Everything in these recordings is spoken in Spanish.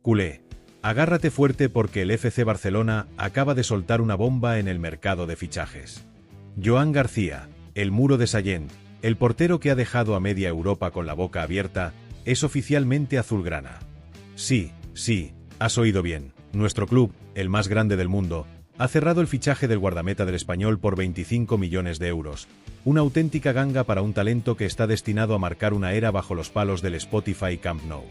Culé, agárrate fuerte porque el FC Barcelona acaba de soltar una bomba en el mercado de fichajes. Joan García, el muro de Sallent, el portero que ha dejado a media Europa con la boca abierta, es oficialmente azulgrana. Sí, has oído bien, nuestro club, el más grande del mundo, ha cerrado el fichaje del guardameta del Español por 25 millones de euros, una auténtica ganga para un talento que está destinado a marcar una era bajo los palos del Spotify Camp Nou.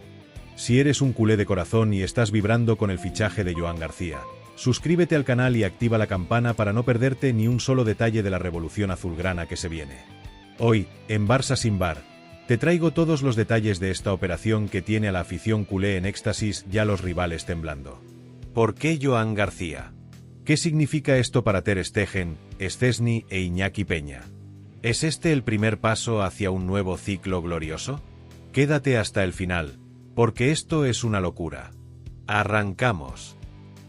Si eres un culé de corazón y estás vibrando con el fichaje de Joan García, suscríbete al canal y activa la campana para no perderte ni un solo detalle de la revolución azulgrana que se viene. Hoy, en Barça sin Bar, te traigo todos los detalles de esta operación que tiene a la afición culé en éxtasis y a los rivales temblando. ¿Por qué Joan García? ¿Qué significa esto para Ter Stegen, Szczęsny e Iñaki Peña? ¿Es este el primer paso hacia un nuevo ciclo glorioso? Quédate hasta el final, porque esto es una locura. ¡Arrancamos!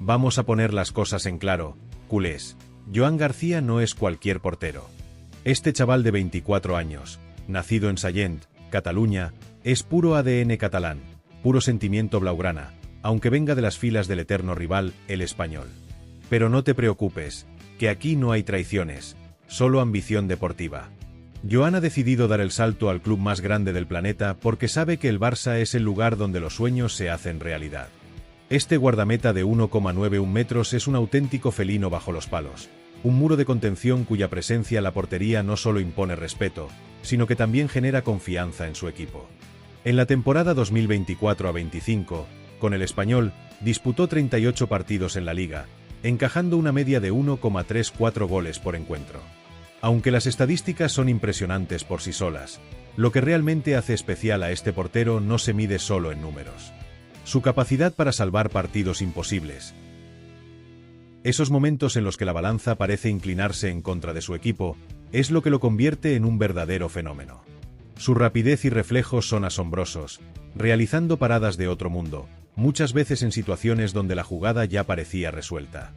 Vamos a poner las cosas en claro, culés. Joan García no es cualquier portero. Este chaval de 24 años, nacido en Sallent, Cataluña, es puro ADN catalán, puro sentimiento blaugrana, aunque venga de las filas del eterno rival, el Español. Pero no te preocupes, que aquí no hay traiciones, solo ambición deportiva. Joan ha decidido dar el salto al club más grande del planeta porque sabe que el Barça es el lugar donde los sueños se hacen realidad. Este guardameta de 1,91 metros es un auténtico felino bajo los palos, un muro de contención cuya presencia en la portería no solo impone respeto, sino que también genera confianza en su equipo. En la temporada 2024-25, con el Español, disputó 38 partidos en la Liga, encajando una media de 1,34 goles por encuentro. Aunque las estadísticas son impresionantes por sí solas, lo que realmente hace especial a este portero no se mide solo en números. Su capacidad para salvar partidos imposibles. Esos momentos en los que la balanza parece inclinarse en contra de su equipo, es lo que lo convierte en un verdadero fenómeno. Su rapidez y reflejos son asombrosos, realizando paradas de otro mundo, muchas veces en situaciones donde la jugada ya parecía resuelta.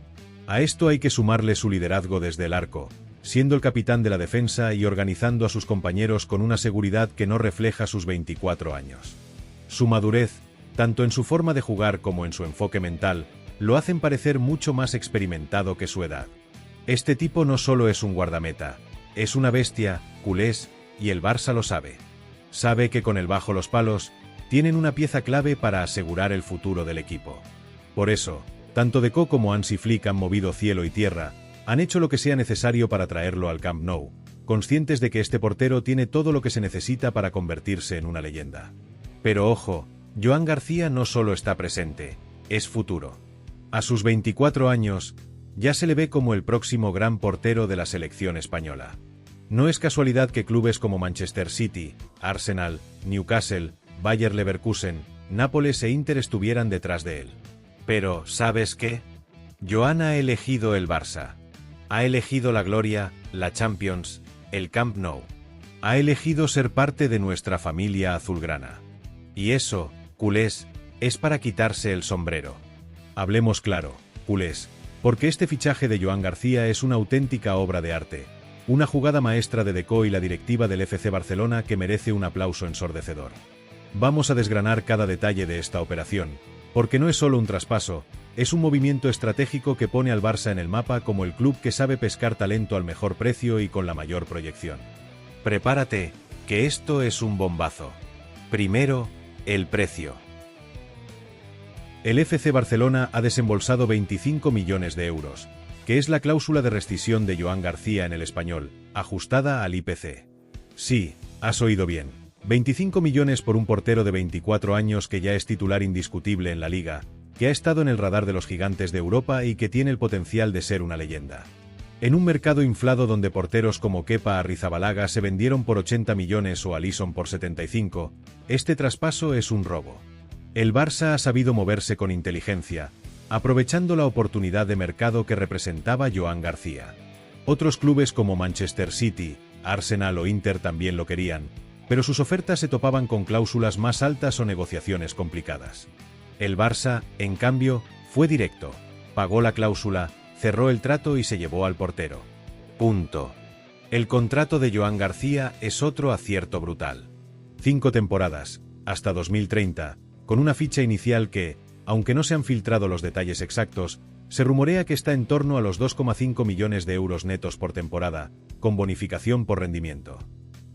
A esto hay que sumarle su liderazgo desde el arco, siendo el capitán de la defensa y organizando a sus compañeros con una seguridad que no refleja sus 24 años. Su madurez, tanto en su forma de jugar como en su enfoque mental, lo hacen parecer mucho más experimentado que su edad. Este tipo no solo es un guardameta, es una bestia, culés, y el Barça lo sabe. Sabe que con él bajo los palos, tienen una pieza clave para asegurar el futuro del equipo. Por eso, tanto Deco como Hansi Flick han movido cielo y tierra, han hecho lo que sea necesario para traerlo al Camp Nou, conscientes de que este portero tiene todo lo que se necesita para convertirse en una leyenda. Pero ojo, Joan García no solo está presente, es futuro. A sus 24 años, ya se le ve como el próximo gran portero de la selección española. No es casualidad que clubes como Manchester City, Arsenal, Newcastle, Bayer Leverkusen, Nápoles e Inter estuvieran detrás de él. Pero, ¿sabes qué? Joan ha elegido el Barça. Ha elegido la gloria, la Champions, el Camp Nou. Ha elegido ser parte de nuestra familia azulgrana. Y eso, culés, es para quitarse el sombrero. Hablemos claro, culés, porque este fichaje de Joan García es una auténtica obra de arte, una jugada maestra de Deco y la directiva del FC Barcelona que merece un aplauso ensordecedor. Vamos a desgranar cada detalle de esta operación, porque no es solo un traspaso, es un movimiento estratégico que pone al Barça en el mapa como el club que sabe pescar talento al mejor precio y con la mayor proyección. Prepárate, que esto es un bombazo. Primero, el precio. El FC Barcelona ha desembolsado 25 millones de euros, que es la cláusula de rescisión de Joan García en el Español, ajustada al IPC. Sí, has oído bien. 25 millones por un portero de 24 años que ya es titular indiscutible en la Liga, que ha estado en el radar de los gigantes de Europa y que tiene el potencial de ser una leyenda. En un mercado inflado donde porteros como Kepa Arrizabalaga se vendieron por 80 millones o Alisson por 75, este traspaso es un robo. El Barça ha sabido moverse con inteligencia, aprovechando la oportunidad de mercado que representaba Joan García. Otros clubes como Manchester City, Arsenal o Inter también lo querían, pero sus ofertas se topaban con cláusulas más altas o negociaciones complicadas. El Barça, en cambio, fue directo, pagó la cláusula, cerró el trato y se llevó al portero. Punto. El contrato de Joan García es otro acierto brutal. 5 temporadas, hasta 2030, con una ficha inicial que, aunque no se han filtrado los detalles exactos, se rumorea que está en torno a los 2,5 millones de euros netos por temporada, con bonificación por rendimiento.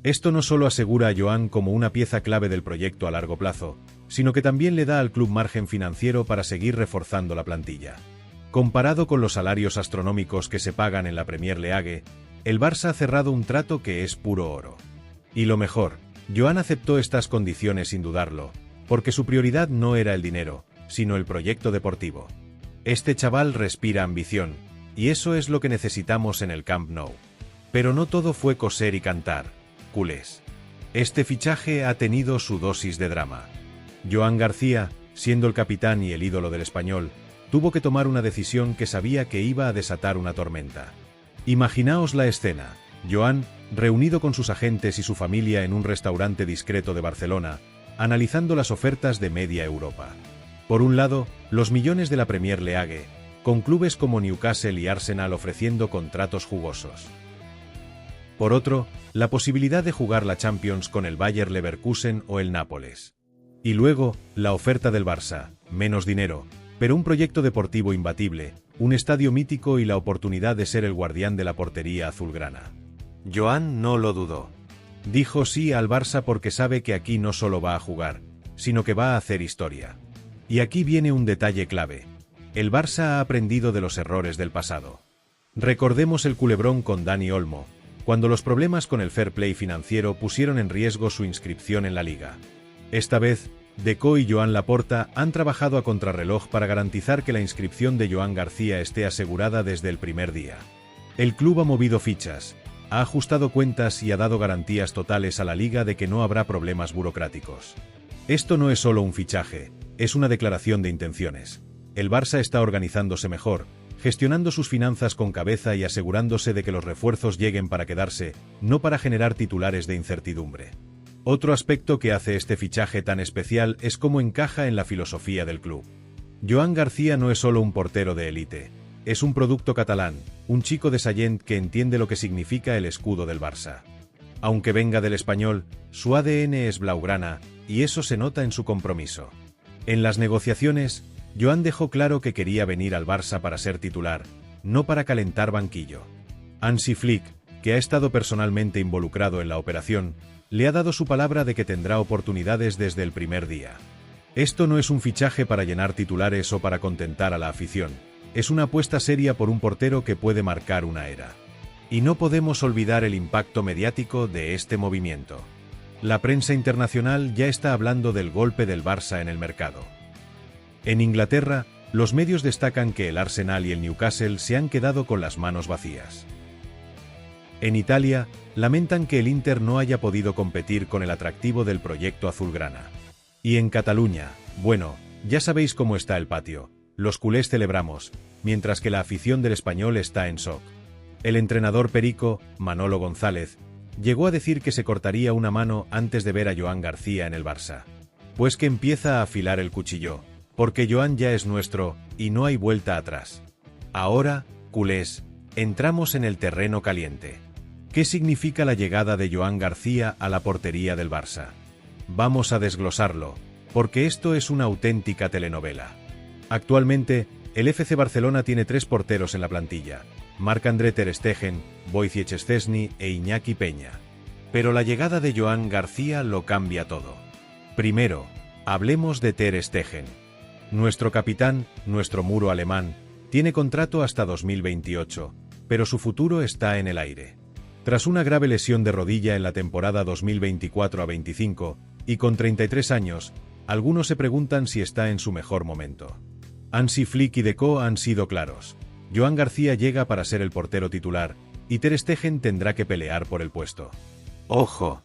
Esto no solo asegura a Joan como una pieza clave del proyecto a largo plazo, sino que también le da al club margen financiero para seguir reforzando la plantilla. Comparado con los salarios astronómicos que se pagan en la Premier League, el Barça ha cerrado un trato que es puro oro. Y lo mejor, Joan aceptó estas condiciones sin dudarlo, porque su prioridad no era el dinero, sino el proyecto deportivo. Este chaval respira ambición, y eso es lo que necesitamos en el Camp Nou. Pero no todo fue coser y cantar, culés. Este fichaje ha tenido su dosis de drama. Joan García, siendo el capitán y el ídolo del Español, tuvo que tomar una decisión que sabía que iba a desatar una tormenta. Imaginaos la escena: Joan, reunido con sus agentes y su familia en un restaurante discreto de Barcelona, analizando las ofertas de media Europa. Por un lado, los millones de la Premier League, con clubes como Newcastle y Arsenal ofreciendo contratos jugosos. Por otro, la posibilidad de jugar la Champions con el Bayer Leverkusen o el Nápoles. Y luego, la oferta del Barça: menos dinero, pero un proyecto deportivo imbatible, un estadio mítico y la oportunidad de ser el guardián de la portería azulgrana. Joan no lo dudó. Dijo sí al Barça porque sabe que aquí no solo va a jugar, sino que va a hacer historia. Y aquí viene un detalle clave: el Barça ha aprendido de los errores del pasado. Recordemos el culebrón con Dani Olmo, cuando los problemas con el fair play financiero pusieron en riesgo su inscripción en la liga. Esta vez, Deco y Joan Laporta han trabajado a contrarreloj para garantizar que la inscripción de Joan García esté asegurada desde el primer día. El club ha movido fichas, ha ajustado cuentas y ha dado garantías totales a la liga de que no habrá problemas burocráticos. Esto no es solo un fichaje, es una declaración de intenciones. El Barça está organizándose mejor, gestionando sus finanzas con cabeza y asegurándose de que los refuerzos lleguen para quedarse, no para generar titulares de incertidumbre. Otro aspecto que hace este fichaje tan especial es cómo encaja en la filosofía del club. Joan García no es solo un portero de élite, es un producto catalán, un chico de Sallent que entiende lo que significa el escudo del Barça. Aunque venga del Español, su ADN es blaugrana, y eso se nota en su compromiso. En las negociaciones, Joan dejó claro que quería venir al Barça para ser titular, no para calentar banquillo. Hansi Flick, que ha estado personalmente involucrado en la operación, le ha dado su palabra de que tendrá oportunidades desde el primer día. Esto no es un fichaje para llenar titulares o para contentar a la afición, es una apuesta seria por un portero que puede marcar una era. Y no podemos olvidar el impacto mediático de este movimiento. La prensa internacional ya está hablando del golpe del Barça en el mercado. En Inglaterra, los medios destacan que el Arsenal y el Newcastle se han quedado con las manos vacías. En Italia, lamentan que el Inter no haya podido competir con el atractivo del proyecto azulgrana. Y en Cataluña, bueno, ya sabéis cómo está el patio, los culés celebramos, mientras que la afición del Español está en shock. El entrenador perico, Manolo González, llegó a decir que se cortaría una mano antes de ver a Joan García en el Barça. Pues que empieza a afilar el cuchillo, porque Joan ya es nuestro, y no hay vuelta atrás. Ahora, culés, entramos en el terreno caliente. ¿Qué significa la llegada de Joan García a la portería del Barça? Vamos a desglosarlo, porque esto es una auténtica telenovela. Actualmente, el FC Barcelona tiene 3 porteros en la plantilla: Marc-André ter Stegen, Wojciech Szczesny e Iñaki Peña. Pero la llegada de Joan García lo cambia todo. Primero, hablemos de ter Stegen. Nuestro capitán, nuestro muro alemán, tiene contrato hasta 2028, pero su futuro está en el aire. Tras una grave lesión de rodilla en la temporada 2024-25, y con 33 años, algunos se preguntan si está en su mejor momento. Hansi Flick y Deco han sido claros: Joan García llega para ser el portero titular, y ter Stegen tendrá que pelear por el puesto. ¡Ojo!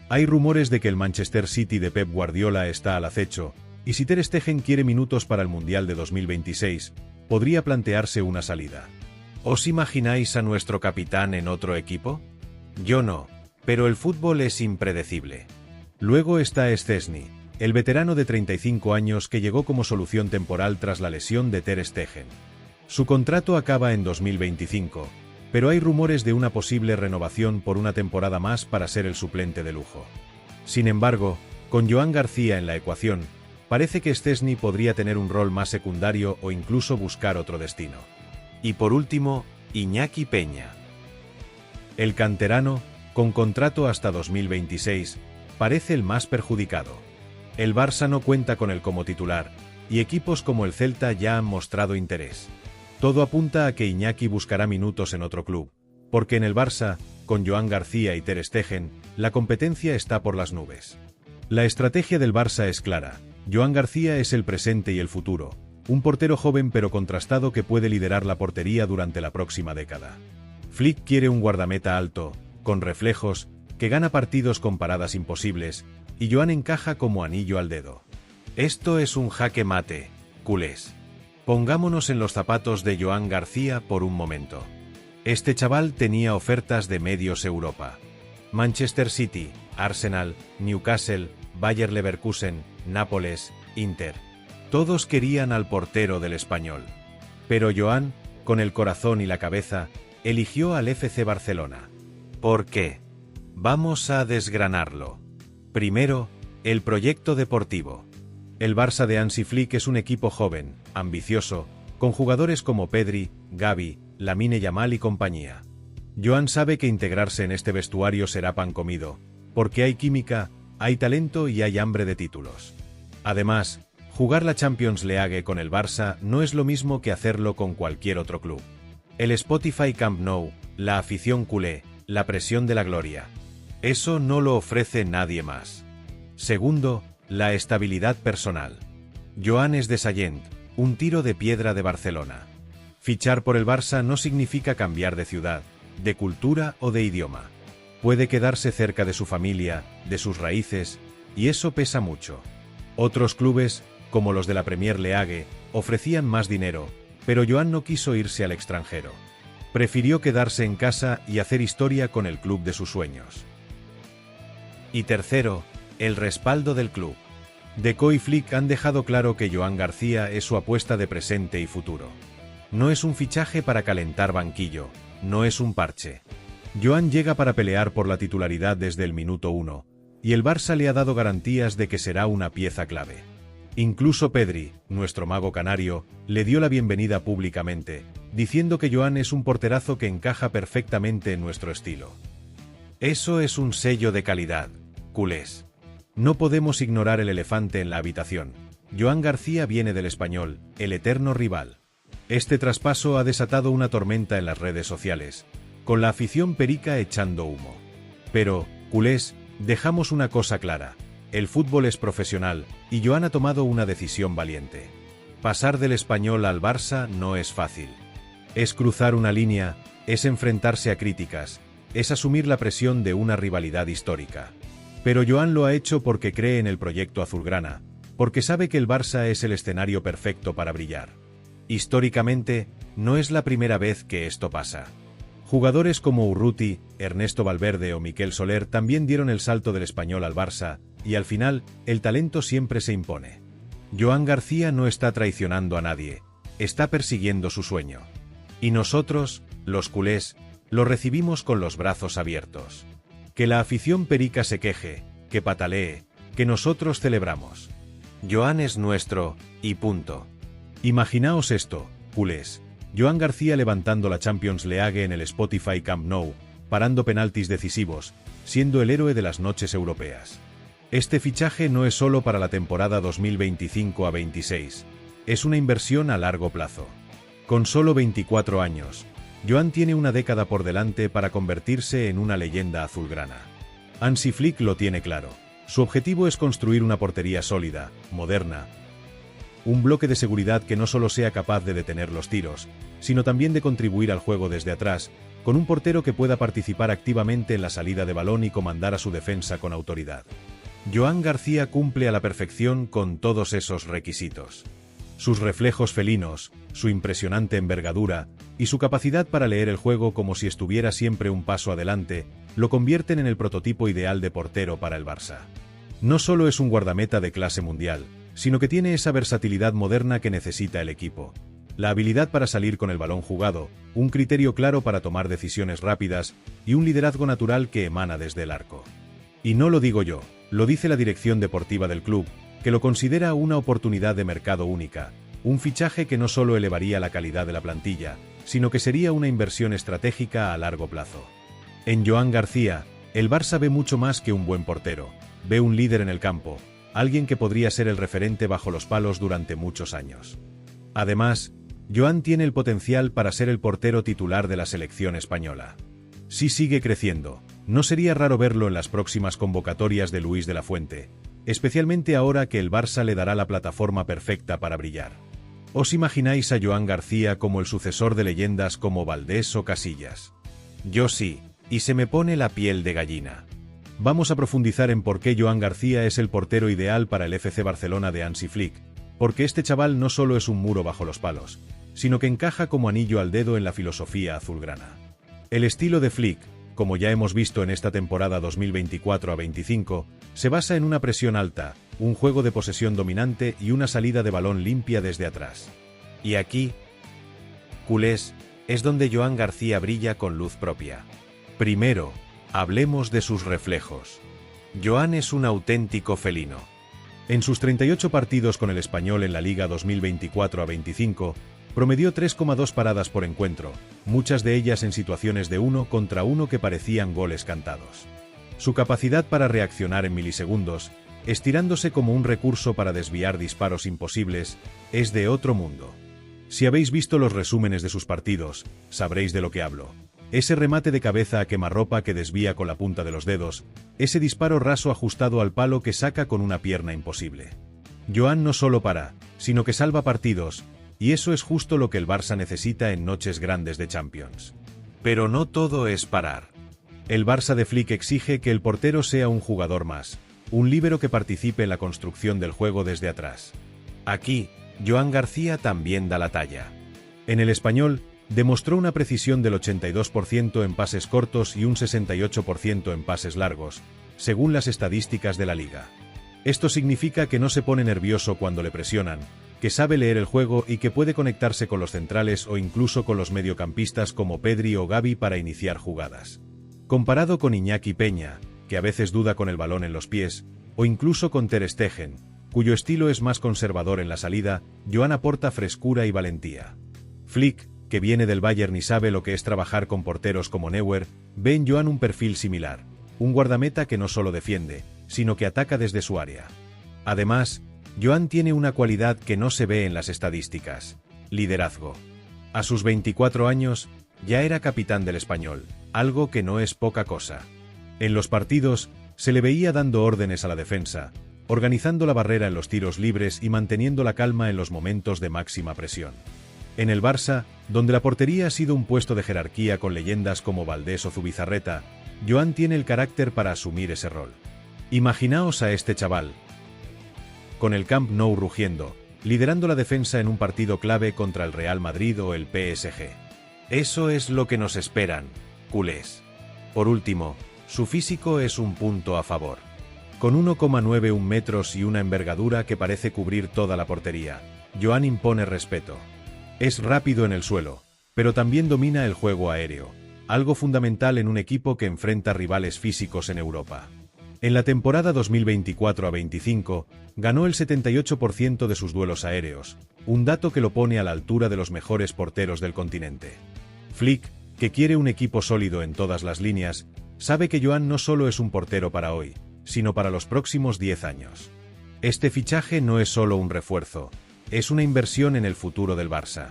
Hay rumores de que el Manchester City de Pep Guardiola está al acecho, y si ter Stegen quiere minutos para el Mundial de 2026, podría plantearse una salida. ¿Os imagináis a nuestro capitán en otro equipo? Yo no, pero el fútbol es impredecible. Luego está Szczesny, el veterano de 35 años que llegó como solución temporal tras la lesión de ter Stegen. Su contrato acaba en 2025, pero hay rumores de una posible renovación por una temporada más para ser el suplente de lujo. Sin embargo, con Joan García en la ecuación, parece que Szczęsny podría tener un rol más secundario o incluso buscar otro destino. Y por último, Iñaki Peña. El canterano, con contrato hasta 2026, parece el más perjudicado. El Barça no cuenta con él como titular, y equipos como el Celta ya han mostrado interés. Todo apunta a que Iñaki buscará minutos en otro club, porque en el Barça, con Joan García y Ter Stegen, la competencia está por las nubes. La estrategia del Barça es clara. Joan García es el presente y el futuro, un portero joven pero contrastado que puede liderar la portería durante la próxima década. Flick quiere un guardameta alto, con reflejos, que gana partidos con paradas imposibles, y Joan encaja como anillo al dedo. Esto es un jaque mate, culés. Pongámonos en los zapatos de Joan García por un momento. Este chaval tenía ofertas de medios Europa. Manchester City, Arsenal, Newcastle, Bayer Leverkusen, Nápoles, Inter. Todos querían al portero del Español. Pero Joan, con el corazón y la cabeza, eligió al FC Barcelona. ¿Por qué? Vamos a desgranarlo. Primero, el proyecto deportivo. El Barça de Hansi Flick es un equipo joven, ambicioso, con jugadores como Pedri, Gavi, Lamine Yamal y compañía. Joan sabe que integrarse en este vestuario será pan comido, porque hay química, hay talento y hay hambre de títulos. Además, jugar la Champions League con el Barça no es lo mismo que hacerlo con cualquier otro club. El Spotify Camp Nou, la afición culé, la presión de la gloria. Eso no lo ofrece nadie más. Segundo, la estabilidad personal. Joan es de Sallent, un tiro de piedra de Barcelona. Fichar por el Barça no significa cambiar de ciudad, de cultura o de idioma. Puede quedarse cerca de su familia, de sus raíces, y eso pesa mucho. Otros clubes, como los de la Premier League, ofrecían más dinero, pero Joan no quiso irse al extranjero. Prefirió quedarse en casa y hacer historia con el club de sus sueños. Y tercero, el respaldo del club. Deco y Flick han dejado claro que Joan García es su apuesta de presente y futuro. No es un fichaje para calentar banquillo, no es un parche. Joan llega para pelear por la titularidad desde el minuto 1, y el Barça le ha dado garantías de que será una pieza clave. Incluso Pedri, nuestro mago canario, le dio la bienvenida públicamente, diciendo que Joan es un porterazo que encaja perfectamente en nuestro estilo. Eso es un sello de calidad, culés. No podemos ignorar el elefante en la habitación. Joan García viene del Español, el eterno rival. Este traspaso ha desatado una tormenta en las redes sociales, con la afición perica echando humo. Pero, culés, dejamos una cosa clara. El fútbol es profesional, y Joan ha tomado una decisión valiente. Pasar del Español al Barça no es fácil. Es cruzar una línea, es enfrentarse a críticas, es asumir la presión de una rivalidad histórica. Pero Joan lo ha hecho porque cree en el proyecto azulgrana, porque sabe que el Barça es el escenario perfecto para brillar. Históricamente, no es la primera vez que esto pasa. Jugadores como Urruti, Ernesto Valverde o Miquel Soler también dieron el salto del Español al Barça, y al final, el talento siempre se impone. Joan García no está traicionando a nadie, está persiguiendo su sueño. Y nosotros, los culés, lo recibimos con los brazos abiertos. Que la afición perica se queje, que patalee, que nosotros celebramos. Joan es nuestro, y punto. Imaginaos esto, culés. Joan García levantando la Champions League en el Spotify Camp Nou, parando penaltis decisivos, siendo el héroe de las noches europeas. Este fichaje no es solo para la temporada 2025 a 26, es una inversión a largo plazo. Con solo 24 años, Joan tiene una década por delante para convertirse en una leyenda azulgrana. Hansi Flick lo tiene claro. Su objetivo es construir una portería sólida, moderna. Un bloque de seguridad que no solo sea capaz de detener los tiros, sino también de contribuir al juego desde atrás, con un portero que pueda participar activamente en la salida de balón y comandar a su defensa con autoridad. Joan García cumple a la perfección con todos esos requisitos. Sus reflejos felinos, su impresionante envergadura y su capacidad para leer el juego como si estuviera siempre un paso adelante, lo convierten en el prototipo ideal de portero para el Barça. No solo es un guardameta de clase mundial, sino que tiene esa versatilidad moderna que necesita el equipo. La habilidad para salir con el balón jugado, un criterio claro para tomar decisiones rápidas y un liderazgo natural que emana desde el arco. Y no lo digo yo, lo dice la dirección deportiva del club, que lo considera una oportunidad de mercado única, un fichaje que no solo elevaría la calidad de la plantilla, sino que sería una inversión estratégica a largo plazo. En Joan García, el Barça ve mucho más que un buen portero, ve un líder en el campo, alguien que podría ser el referente bajo los palos durante muchos años. Además, Joan tiene el potencial para ser el portero titular de la selección española. Si sigue creciendo, no sería raro verlo en las próximas convocatorias de Luis de la Fuente, especialmente ahora que el Barça le dará la plataforma perfecta para brillar. ¿Os imagináis a Joan García como el sucesor de leyendas como Valdés o Casillas? Yo sí, y se me pone la piel de gallina. Vamos a profundizar en por qué Joan García es el portero ideal para el FC Barcelona de Hansi Flick, porque este chaval no solo es un muro bajo los palos, sino que encaja como anillo al dedo en la filosofía azulgrana. El estilo de Flick, como ya hemos visto en esta temporada 2024-25, se basa en una presión alta, un juego de posesión dominante y una salida de balón limpia desde atrás. Y aquí, culés, es donde Joan García brilla con luz propia. Primero, hablemos de sus reflejos. Joan es un auténtico felino. En sus 38 partidos con el Español en la Liga 2024-25, promedió 3,2 paradas por encuentro, muchas de ellas en situaciones de 1 contra 1 que parecían goles cantados. Su capacidad para reaccionar en milisegundos, estirándose como un recurso para desviar disparos imposibles, es de otro mundo. Si habéis visto los resúmenes de sus partidos, sabréis de lo que hablo. Ese remate de cabeza a quemarropa que desvía con la punta de los dedos, ese disparo raso ajustado al palo que saca con una pierna imposible. Joan no solo para, sino que salva partidos, y eso es justo lo que el Barça necesita en noches grandes de Champions. Pero no todo es parar. El Barça de Flick exige que el portero sea un jugador más, un líbero que participe en la construcción del juego desde atrás. Aquí, Joan García también da la talla. En el Español, demostró una precisión del 82% en pases cortos y un 68% en pases largos, según las estadísticas de la liga. Esto significa que no se pone nervioso cuando le presionan, que sabe leer el juego y que puede conectarse con los centrales o incluso con los mediocampistas como Pedri o Gavi para iniciar jugadas. Comparado con Iñaki Peña, que a veces duda con el balón en los pies, o incluso con Ter Stegen, cuyo estilo es más conservador en la salida, Joan aporta frescura y valentía. Flick, que viene del Bayern y sabe lo que es trabajar con porteros como Neuer, ve en Joan un perfil similar, un guardameta que no solo defiende, sino que ataca desde su área. Además, Joan tiene una cualidad que no se ve en las estadísticas: liderazgo. A sus 24 años, ya era capitán del Español, algo que no es poca cosa. En los partidos, se le veía dando órdenes a la defensa, organizando la barrera en los tiros libres y manteniendo la calma en los momentos de máxima presión. En el Barça, donde la portería ha sido un puesto de jerarquía con leyendas como Valdés o Zubizarreta, Joan tiene el carácter para asumir ese rol. Imaginaos a este chaval, con el Camp Nou rugiendo, liderando la defensa en un partido clave contra el Real Madrid o el PSG. Eso es lo que nos esperan, culés. Por último, su físico es un punto a favor. Con 1,91 metros y una envergadura que parece cubrir toda la portería, Joan impone respeto. Es rápido en el suelo, pero también domina el juego aéreo, algo fundamental en un equipo que enfrenta rivales físicos en Europa. En la temporada 2024-25, ganó el 78% de sus duelos aéreos, un dato que lo pone a la altura de los mejores porteros del continente. Flick, que quiere un equipo sólido en todas las líneas, sabe que Joan no solo es un portero para hoy, sino para los próximos 10 años. Este fichaje no es solo un refuerzo, es una inversión en el futuro del Barça.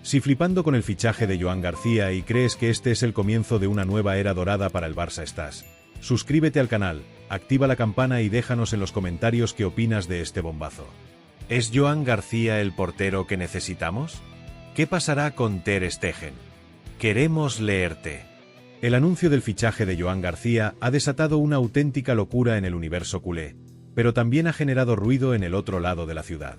Si flipando con el fichaje de Joan García y crees que este es el comienzo de una nueva era dorada para el Barça estás, suscríbete al canal, activa la campana y déjanos en los comentarios qué opinas de este bombazo. ¿Es Joan García el portero que necesitamos? ¿Qué pasará con Ter Stegen? Queremos leerte. El anuncio del fichaje de Joan García ha desatado una auténtica locura en el universo culé, pero también ha generado ruido en el otro lado de la ciudad.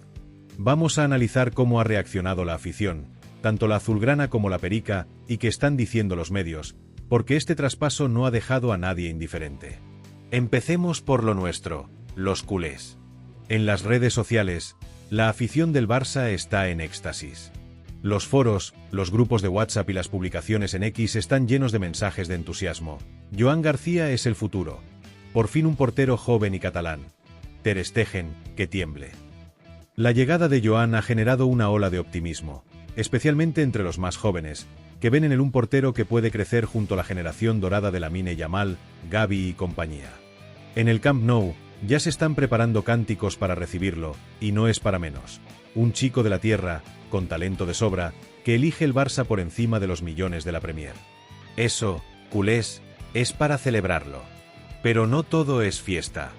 Vamos a analizar cómo ha reaccionado la afición, tanto la azulgrana como la perica, y qué están diciendo los medios, porque este traspaso no ha dejado a nadie indiferente. Empecemos por lo nuestro, los culés. En las redes sociales, la afición del Barça está en éxtasis. Los foros, los grupos de WhatsApp y las publicaciones en X están llenos de mensajes de entusiasmo. Joan García es el futuro. Por fin un portero joven y catalán. Ter Stegen, que tiemble. La llegada de Joan ha generado una ola de optimismo, especialmente entre los más jóvenes, que ven en él un portero que puede crecer junto a la generación dorada de Lamine Yamal, Gavi y compañía. En el Camp Nou, ya se están preparando cánticos para recibirlo, y no es para menos. Un chico de la tierra, con talento de sobra, que elige el Barça por encima de los millones de la Premier. Eso, culés, es para celebrarlo. Pero no todo es fiesta.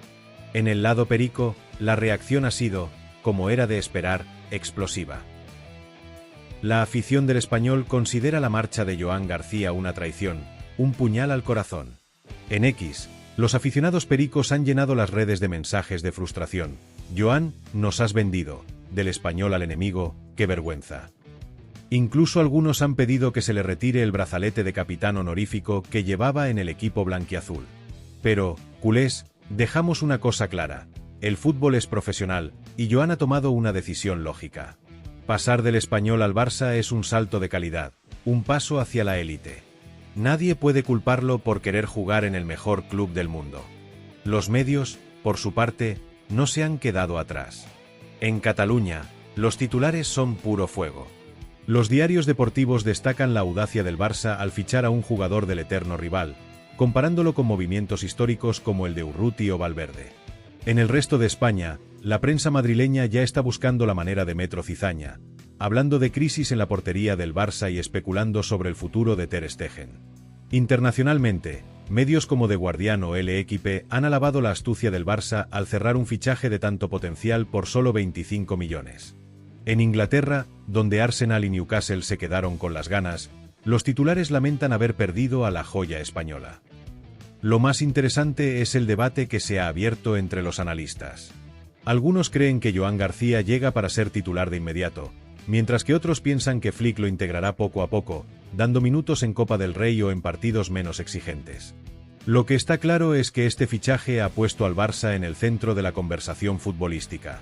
En el lado perico, la reacción ha sido, como era de esperar, explosiva. La afición del Español considera la marcha de Joan García una traición, un puñal al corazón. En X, los aficionados pericos han llenado las redes de mensajes de frustración. Joan, nos has vendido, del Español al enemigo, qué vergüenza. Incluso algunos han pedido que se le retire el brazalete de capitán honorífico que llevaba en el equipo blanquiazul. Pero, culés, dejamos una cosa clara. El fútbol es profesional, y Joan ha tomado una decisión lógica. Pasar del Español al Barça es un salto de calidad, un paso hacia la élite. Nadie puede culparlo por querer jugar en el mejor club del mundo. Los medios, por su parte, no se han quedado atrás. En Cataluña, los titulares son puro fuego. Los diarios deportivos destacan la audacia del Barça al fichar a un jugador del eterno rival, comparándolo con movimientos históricos como el de Urruti o Valverde. En el resto de España, la prensa madrileña ya está buscando la manera de Metro Cizaña, hablando de crisis en la portería del Barça y especulando sobre el futuro de Ter Stegen. Internacionalmente, medios como The Guardian o L'Equipe han alabado la astucia del Barça al cerrar un fichaje de tanto potencial por solo 25 millones. En Inglaterra, donde Arsenal y Newcastle se quedaron con las ganas, los titulares lamentan haber perdido a la joya española. Lo más interesante es el debate que se ha abierto entre los analistas. Algunos creen que Joan García llega para ser titular de inmediato, mientras que otros piensan que Flick lo integrará poco a poco, dando minutos en Copa del Rey o en partidos menos exigentes. Lo que está claro es que este fichaje ha puesto al Barça en el centro de la conversación futbolística.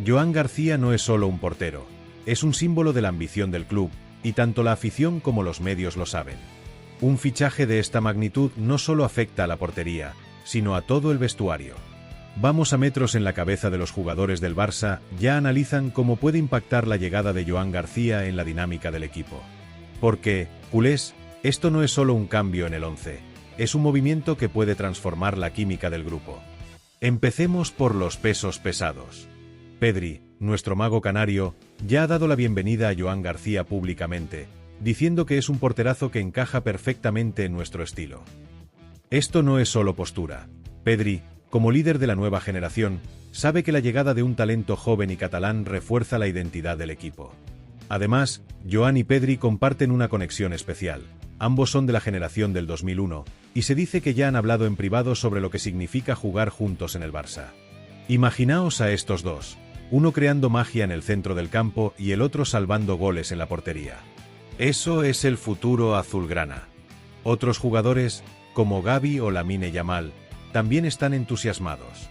Joan García no es solo un portero, es un símbolo de la ambición del club, y tanto la afición como los medios lo saben. Un fichaje de esta magnitud no solo afecta a la portería, sino a todo el vestuario. Vamos a metros en la cabeza de los jugadores del Barça, ya analizan cómo puede impactar la llegada de Joan García en la dinámica del equipo. Porque, culés, esto no es solo un cambio en el once, es un movimiento que puede transformar la química del grupo. Empecemos por los pesos pesados. Pedri, nuestro mago canario, ya ha dado la bienvenida a Joan García públicamente, diciendo que es un porterazo que encaja perfectamente en nuestro estilo. Esto no es solo postura. Pedri, como líder de la nueva generación, sabe que la llegada de un talento joven y catalán refuerza la identidad del equipo. Además, Joan y Pedri comparten una conexión especial. Ambos son de la generación del 2001, y se dice que ya han hablado en privado sobre lo que significa jugar juntos en el Barça. Imaginaos a estos dos, uno creando magia en el centro del campo y el otro salvando goles en la portería. Eso es el futuro azulgrana. Otros jugadores, como Gavi o Lamine Yamal, también están entusiasmados.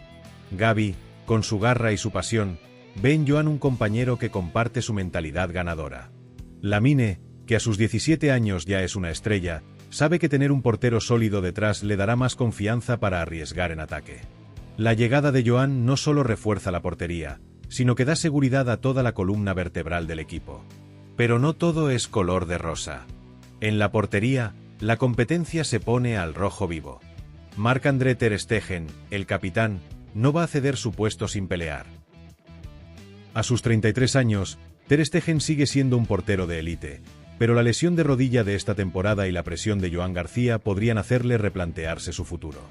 Gavi, con su garra y su pasión, ve en Joan un compañero que comparte su mentalidad ganadora. Lamine, que a sus 17 años ya es una estrella, sabe que tener un portero sólido detrás le dará más confianza para arriesgar en ataque. La llegada de Joan no solo refuerza la portería, sino que da seguridad a toda la columna vertebral del equipo. Pero no todo es color de rosa. En la portería, la competencia se pone al rojo vivo. Marc-André Ter Stegen, el capitán, no va a ceder su puesto sin pelear. A sus 33 años, Ter Stegen sigue siendo un portero de élite, pero la lesión de rodilla de esta temporada y la presión de Joan García podrían hacerle replantearse su futuro.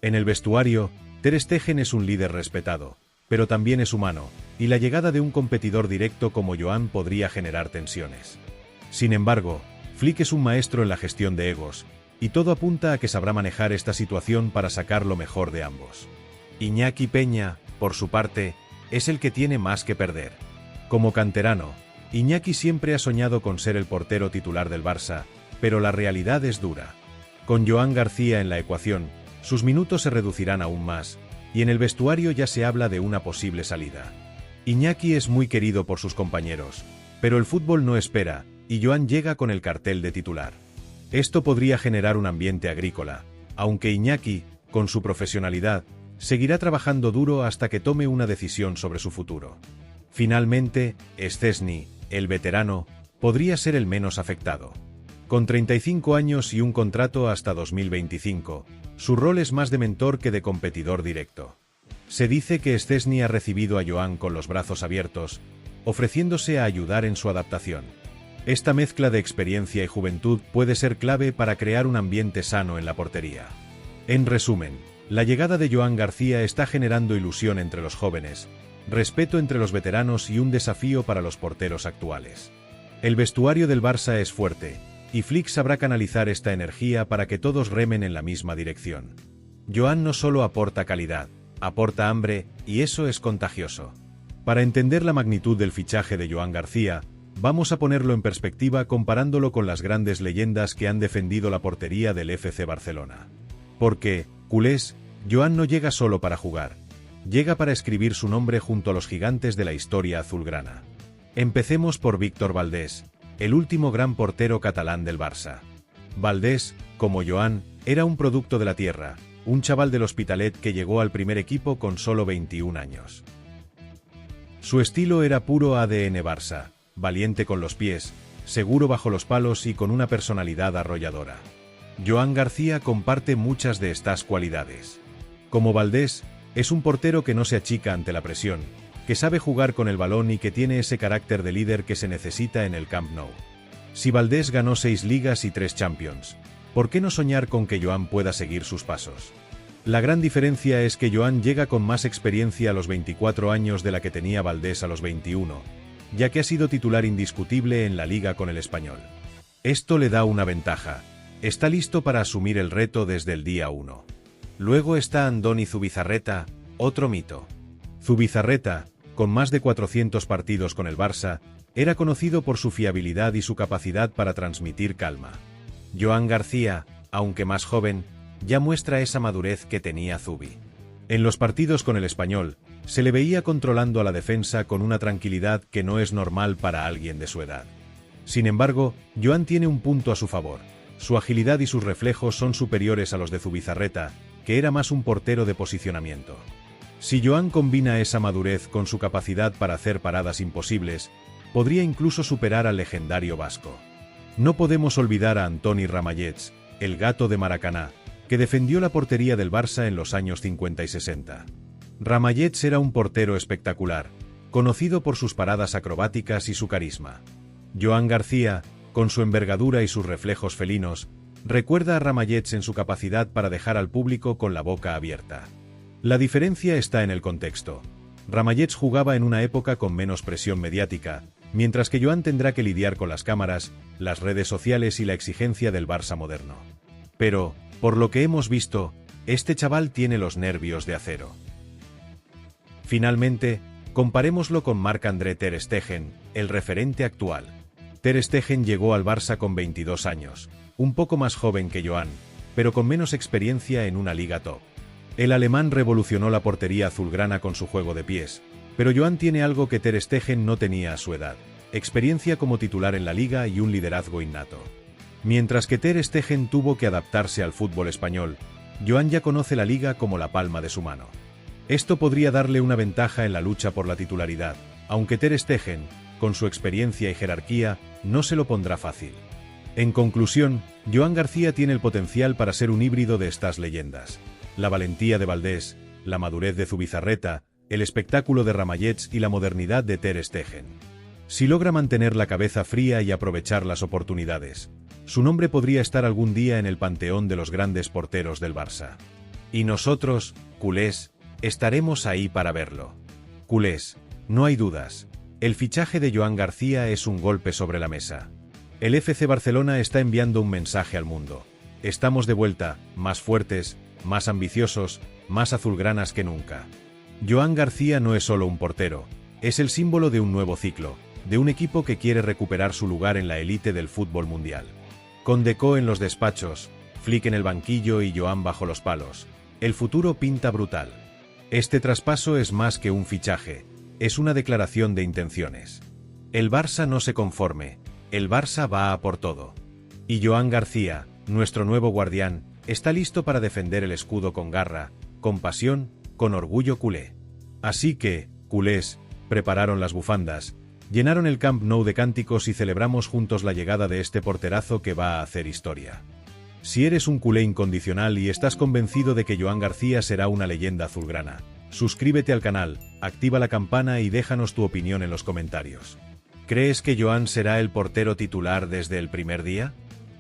En el vestuario, Ter Stegen es un líder respetado, pero también es humano, y la llegada de un competidor directo como Joan podría generar tensiones. Sin embargo, Flick es un maestro en la gestión de egos, y todo apunta a que sabrá manejar esta situación para sacar lo mejor de ambos. Iñaki Peña, por su parte, es el que tiene más que perder. Como canterano, Iñaki siempre ha soñado con ser el portero titular del Barça, pero la realidad es dura. Con Joan García en la ecuación, sus minutos se reducirán aún más, y en el vestuario ya se habla de una posible salida. Iñaki es muy querido por sus compañeros, pero el fútbol no espera, y Joan llega con el cartel de titular. Esto podría generar un ambiente agrícola, aunque Iñaki, con su profesionalidad, Seguirá trabajando duro hasta que tome una decisión sobre su futuro. Finalmente, Szczęsny, el veterano, podría ser el menos afectado. Con 35 años y un contrato hasta 2025, su rol es más de mentor que de competidor directo. Se dice que Szczęsny ha recibido a Joan con los brazos abiertos, ofreciéndose a ayudar en su adaptación. Esta mezcla de experiencia y juventud puede ser clave para crear un ambiente sano en la portería. En resumen, la llegada de Joan García está generando ilusión entre los jóvenes, respeto entre los veteranos y un desafío para los porteros actuales. El vestuario del Barça es fuerte, y Flick sabrá canalizar esta energía para que todos remen en la misma dirección. Joan no solo aporta calidad, aporta hambre, y eso es contagioso. Para entender la magnitud del fichaje de Joan García, vamos a ponerlo en perspectiva comparándolo con las grandes leyendas que han defendido la portería del FC Barcelona. Porque, culés, Joan no llega solo para jugar. Llega para escribir su nombre junto a los gigantes de la historia azulgrana. Empecemos por Víctor Valdés, el último gran portero catalán del Barça. Valdés, como Joan, era un producto de la tierra, un chaval del Hospitalet que llegó al primer equipo con solo 21 años. Su estilo era puro ADN Barça, valiente con los pies, seguro bajo los palos y con una personalidad arrolladora. Joan García comparte muchas de estas cualidades. Como Valdés, es un portero que no se achica ante la presión, que sabe jugar con el balón y que tiene ese carácter de líder que se necesita en el Camp Nou. Si Valdés ganó 6 ligas y 3 Champions, ¿por qué no soñar con que Joan pueda seguir sus pasos? La gran diferencia es que Joan llega con más experiencia a los 24 años de la que tenía Valdés a los 21, ya que ha sido titular indiscutible en la liga con el Español. Esto le da una ventaja. Está listo para asumir el reto desde el día 1. Luego está Andoni Zubizarreta, otro mito. Zubizarreta, con más de 400 partidos con el Barça, era conocido por su fiabilidad y su capacidad para transmitir calma. Joan García, aunque más joven, ya muestra esa madurez que tenía Zubi. En los partidos con el Español, se le veía controlando a la defensa con una tranquilidad que no es normal para alguien de su edad. Sin embargo, Joan tiene un punto a su favor. Su agilidad y sus reflejos son superiores a los de Zubizarreta, que era más un portero de posicionamiento. Si Joan combina esa madurez con su capacidad para hacer paradas imposibles, podría incluso superar al legendario vasco. No podemos olvidar a Antoni Ramallets, el gato de Maracaná, que defendió la portería del Barça en los años 50 y 60. Ramallets era un portero espectacular, conocido por sus paradas acrobáticas y su carisma. Joan García, con su envergadura y sus reflejos felinos, recuerda a Ramallets en su capacidad para dejar al público con la boca abierta. La diferencia está en el contexto. Ramallets jugaba en una época con menos presión mediática, mientras que Joan tendrá que lidiar con las cámaras, las redes sociales y la exigencia del Barça moderno. Pero, por lo que hemos visto, este chaval tiene los nervios de acero. Finalmente, comparémoslo con Marc-André Ter Stegen, el referente actual. Ter Stegen llegó al Barça con 22 años, un poco más joven que Joan, pero con menos experiencia en una liga top. El alemán revolucionó la portería azulgrana con su juego de pies, pero Joan tiene algo que Ter Stegen no tenía a su edad: experiencia como titular en la liga y un liderazgo innato. Mientras que Ter Stegen tuvo que adaptarse al fútbol español, Joan ya conoce la liga como la palma de su mano. Esto podría darle una ventaja en la lucha por la titularidad, aunque Ter Stegen, con su experiencia y jerarquía, no se lo pondrá fácil. En conclusión, Joan García tiene el potencial para ser un híbrido de estas leyendas. La valentía de Valdés, la madurez de Zubizarreta, el espectáculo de Ramallets y la modernidad de Ter Stegen. Si logra mantener la cabeza fría y aprovechar las oportunidades, su nombre podría estar algún día en el panteón de los grandes porteros del Barça. Y nosotros, culés, estaremos ahí para verlo. Culés, no hay dudas. El fichaje de Joan García es un golpe sobre la mesa. El FC Barcelona está enviando un mensaje al mundo. Estamos de vuelta, más fuertes, más ambiciosos, más azulgranas que nunca. Joan García no es solo un portero, es el símbolo de un nuevo ciclo, de un equipo que quiere recuperar su lugar en la élite del fútbol mundial. Con Deco en los despachos, Flick en el banquillo y Joan bajo los palos, el futuro pinta brutal. Este traspaso es más que un fichaje, es una declaración de intenciones. El Barça no se conforme, el Barça va a por todo. Y Joan García, nuestro nuevo guardián, está listo para defender el escudo con garra, con pasión, con orgullo culé. Así que, culés, prepararon las bufandas, llenaron el Camp Nou de cánticos y celebramos juntos la llegada de este porterazo que va a hacer historia. Si eres un culé incondicional y estás convencido de que Joan García será una leyenda azulgrana, suscríbete al canal, activa la campana y déjanos tu opinión en los comentarios. ¿Crees que Joan será el portero titular desde el primer día?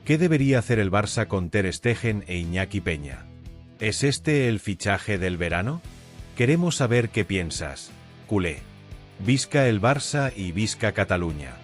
¿Qué debería hacer el Barça con Ter Stegen e Iñaki Peña? ¿Es este el fichaje del verano? Queremos saber qué piensas, culé. Visca el Barça y visca Cataluña.